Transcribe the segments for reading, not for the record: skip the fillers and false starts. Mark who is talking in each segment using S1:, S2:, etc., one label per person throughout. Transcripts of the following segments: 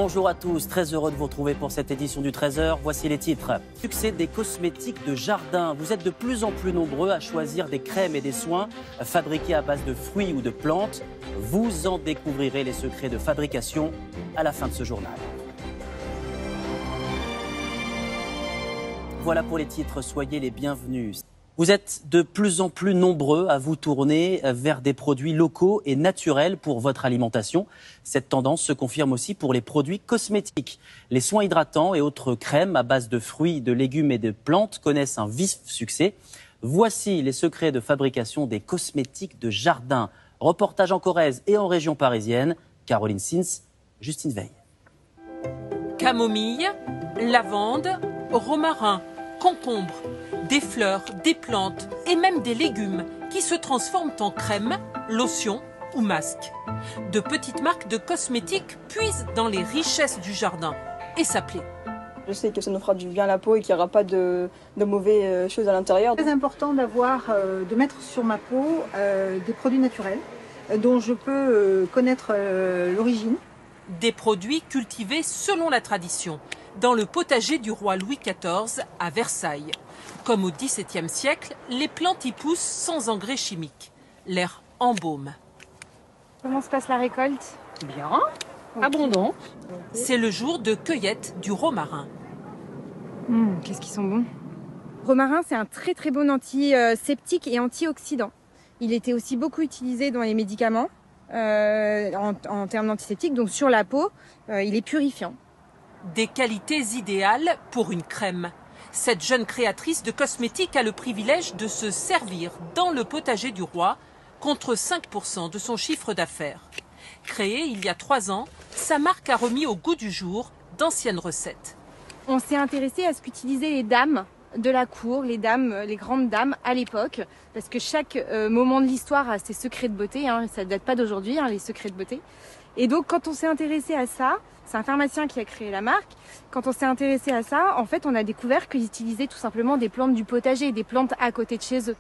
S1: Bonjour à tous, très heureux de vous retrouver pour cette édition du 13h. Voici les titres. Succès des cosmétiques de jardin. Vous êtes de plus en plus nombreux à choisir des crèmes et des soins fabriqués à base de fruits ou de plantes. Vous en découvrirez les secrets de fabrication à la fin de ce journal. Voilà pour les titres, soyez les bienvenus. Vous êtes de plus en plus nombreux à vous tourner vers des produits locaux et naturels pour votre alimentation. Cette tendance se confirme aussi pour les produits cosmétiques. Les soins hydratants et autres crèmes à base de fruits, de légumes et de plantes connaissent un vif succès. Voici les secrets de fabrication des cosmétiques de jardin. Reportage en Corrèze et en région parisienne. Caroline Sins, Justine Veil.
S2: Camomille, lavande, romarin, concombre, des fleurs, des plantes et même des légumes qui se transforment en crème, lotion ou masque. De petites marques de cosmétiques puisent dans les richesses du jardin et ça plaît.
S3: Je sais que ça nous fera du bien à la peau et qu'il n'y aura pas de mauvaises choses à l'intérieur.
S4: C'est très important de mettre sur ma peau des produits naturels dont je peux connaître l'origine.
S2: Des produits cultivés selon la tradition, dans le potager du roi Louis XIV à Versailles. Comme au XVIIe siècle, les plantes y poussent sans engrais chimiques. L'air embaume.
S5: Comment se passe la récolte?
S4: Bien, abondant.
S2: C'est le jour de cueillette du romarin.
S5: Qu'est-ce qu'ils sont bons. Romarin, c'est un très très bon antiseptique et antioxydant. Il était aussi beaucoup utilisé dans les médicaments en termes d'antiseptique, donc sur la peau, il est purifiant.
S2: Des qualités idéales pour une crème. Cette jeune créatrice de cosmétiques a le privilège de se servir dans le potager du roi contre 5% de son chiffre d'affaires. Créée il y a 3 ans, sa marque a remis au goût du jour d'anciennes recettes.
S5: On s'est intéressé à ce qu'utilisaient les dames de la cour, les grandes dames à l'époque, parce que chaque moment de l'histoire a ses secrets de beauté, ça ne date pas d'aujourd'hui, les secrets de beauté. Et donc quand on s'est intéressé à ça, c'est un pharmacien qui a créé la marque, quand on s'est intéressé à ça, en fait on a découvert qu'ils utilisaient tout simplement des plantes du potager, des plantes à côté de chez eux.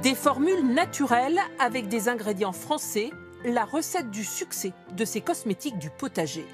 S2: Des formules naturelles avec des ingrédients français, la recette du succès de ces cosmétiques du potager.